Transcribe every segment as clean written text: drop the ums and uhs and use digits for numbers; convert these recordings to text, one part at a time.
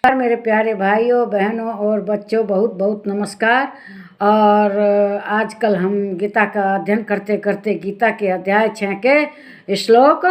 मेरे प्यारे भाइयों बहनों और बच्चों, बहुत बहुत नमस्कार। और आजकल हम गीता का अध्ययन करते करते गीता के अध्याय 6 के श्लोक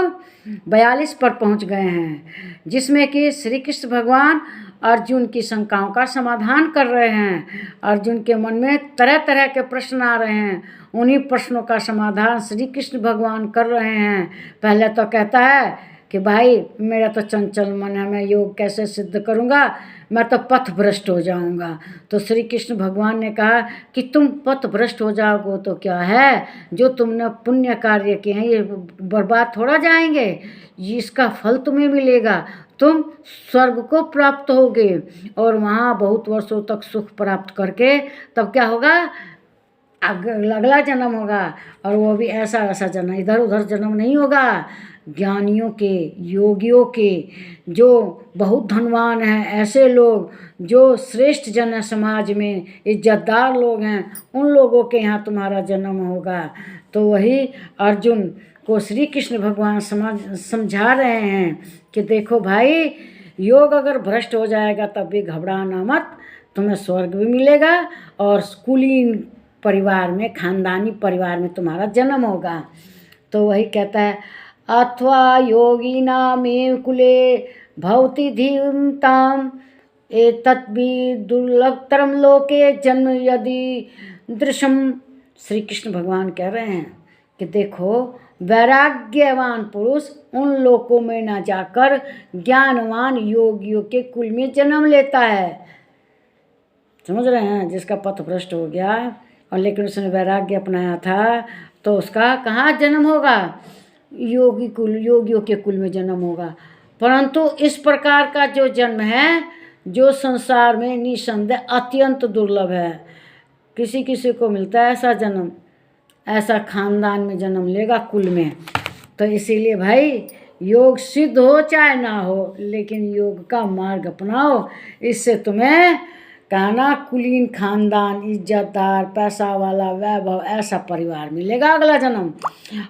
42 पर पहुंच गए हैं, जिसमें कि श्री कृष्ण भगवान अर्जुन की शंकाओं का समाधान कर रहे हैं। अर्जुन के मन में तरह तरह के प्रश्न आ रहे हैं, उन्हीं प्रश्नों का समाधान श्री कृष्ण भगवान कर रहे हैं। पहले तो कहता है कि भाई मेरा तो चंचल मन है, मैं योग कैसे सिद्ध करूँगा, मैं तो पथ भ्रष्ट हो जाऊँगा। तो श्री कृष्ण भगवान ने कहा कि तुम पथ भ्रष्ट हो जाओगे तो क्या है, जो तुमने पुण्य कार्य किए हैं ये बर्बाद थोड़ा जाएंगे, इसका फल तुम्हें मिलेगा। तुम स्वर्ग को प्राप्त होगे और वहाँ बहुत वर्षों तक सुख प्राप्त करके तब क्या होगा, अगला जन्म होगा, और वो भी ऐसा ऐसा जन्म, इधर उधर जन्म नहीं होगा। ज्ञानियों के, योगियों के, जो बहुत धनवान हैं, ऐसे लोग जो श्रेष्ठ जन है, समाज में इज्जतदार लोग हैं, उन लोगों के यहाँ तुम्हारा जन्म होगा। तो वही अर्जुन को श्री कृष्ण भगवान समझा रहे हैं कि देखो भाई, योग अगर भ्रष्ट हो जाएगा तब भी घबराना मत, तुम्हें स्वर्ग भी मिलेगा और कुलीन परिवार में, खानदानी परिवार में तुम्हारा जन्म होगा। तो वही कहता है, अथवा योगिनामेव कुले भवति धीमताम एतद्वि दुर्लभतरम लोके जन्म यदि दृशम। श्री कृष्ण भगवान कह रहे हैं कि देखो, वैराग्यवान पुरुष उन लोकों में ना जाकर ज्ञानवान योगियों के कुल में जन्म लेता है। समझ रहे हैं, जिसका पथ भ्रष्ट हो गया और लेकिन उसने वैराग्य अपनाया था, तो उसका कहाँ जन्म होगा, योगी कुल, योगियों के कुल में जन्म होगा। परंतु इस प्रकार का जो जन्म है, जो संसार में निसंदेह अत्यंत दुर्लभ है, किसी किसी को मिलता है ऐसा जन्म, ऐसा खानदान में जन्म लेगा, कुल में। तो इसीलिए भाई, योग सिद्ध हो चाहे ना हो, लेकिन योग का मार्ग अपनाओ, इससे तुम्हें कहना कुलीन खानदान, इज्जतदार, पैसा वाला, वैभव, ऐसा परिवार मिलेगा अगला जन्म,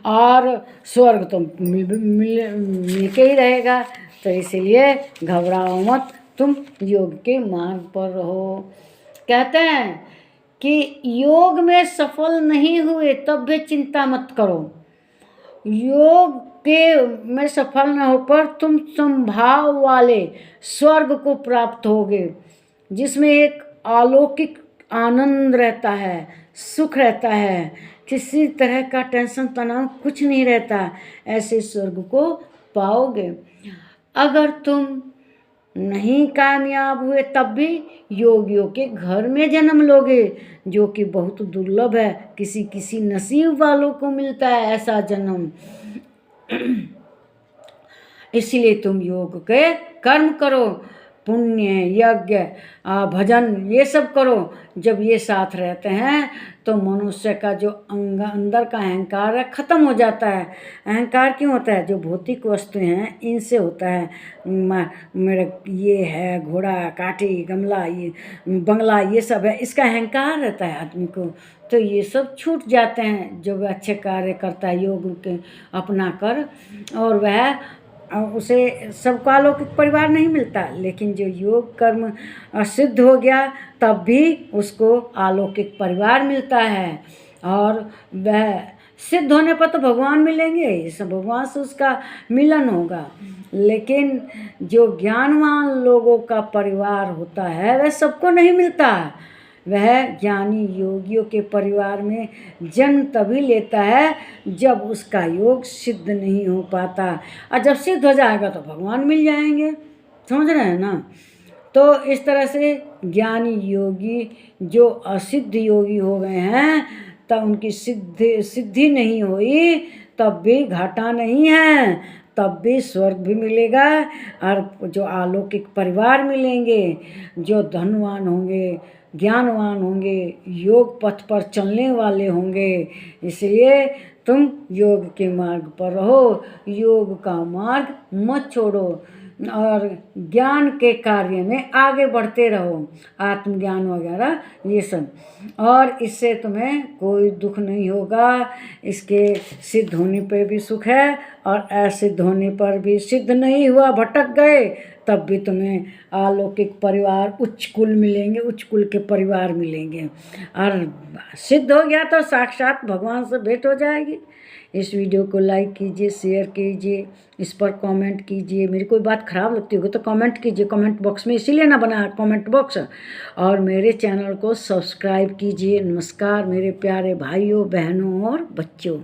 और स्वर्ग तो मिल के ही रहेगा। तो इसीलिए घबराओ मत, तुम योग के मार्ग पर रहो। कहते हैं कि योग में सफल नहीं हुए तब भी चिंता मत करो, योग के में सफल न हो पर तुम संभाव वाले स्वर्ग को प्राप्त होगे, जिसमें एक अलौकिक आनंद रहता है, सुख रहता है, किसी तरह का टेंशन तनाव कुछ नहीं रहता, ऐसे स्वर्ग को पाओगे। अगर तुम नहीं कामयाब हुए तब भी योगियों के घर में जन्म लोगे, जो कि बहुत दुर्लभ है, किसी किसी नसीब वालों को मिलता है ऐसा जन्म। इसलिए तुम योग के कर्म करो, पुण्य, यज्ञ, भजन, ये सब करो। जब ये साथ रहते हैं तो मनुष्य का जो अंदर का अहंकार है ख़त्म हो जाता है। अहंकार क्यों होता है, जो भौतिक वस्तुएं हैं इनसे होता है। मेरा ये है, घोड़ा, काठी, गमला, ये बंगला, ये सब है, इसका अहंकार रहता है आदमी को। तो ये सब छूट जाते हैं जो वह अच्छे कार्य करता है योग के अपना कर, और वह उसे सबका अलौकिक परिवार नहीं मिलता, लेकिन जो योग कर्म सिद्ध हो गया तब भी उसको अलौकिक परिवार मिलता है। और वह सिद्ध होने पर तो भगवान मिलेंगे, इस भगवान से उसका मिलन होगा। लेकिन जो ज्ञानवान लोगों का परिवार होता है वह सबको नहीं मिलता, वह ज्ञानी योगियों के परिवार में जन्म तभी लेता है जब उसका योग सिद्ध नहीं हो पाता, और जब सिद्ध हो जाएगा तो भगवान मिल जाएंगे। समझ रहे हैं ना। तो इस तरह से ज्ञानी योगी जो असिद्ध योगी हो गए हैं, तब उनकी सिद्धि नहीं हुई तब भी घाटा नहीं है, तब भी स्वर्ग भी मिलेगा, और जो अलौकिक परिवार मिलेंगे, जो धनवान होंगे, ज्ञानवान होंगे, योग पथ पर चलने वाले होंगे। इसलिए तुम योग के मार्ग पर रहो, योग का मार्ग मत छोड़ो, और ज्ञान के कार्य में आगे बढ़ते रहो, आत्मज्ञान वगैरह ये सब, और इससे तुम्हें कोई दुख नहीं होगा। इसके सिद्ध होने पर भी सुख है, और असिद्ध होने पर भी, सिद्ध नहीं हुआ भटक गए तब भी तुम्हें अलौकिक परिवार, उच्च कुल मिलेंगे, उच्च कुल के परिवार मिलेंगे। और सिद्ध हो गया तो साक्षात भगवान से भेंट हो जाएगी। इस वीडियो को लाइक कीजिए, शेयर कीजिए, इस पर कमेंट कीजिए। मेरी कोई बात खराब लगती होगी तो कमेंट कीजिए कमेंट बॉक्स में, इसीलिए ना बना कमेंट बॉक्स। और मेरे चैनल को सब्सक्राइब कीजिए। नमस्कार मेरे प्यारे भाइयों, बहनों और बच्चों।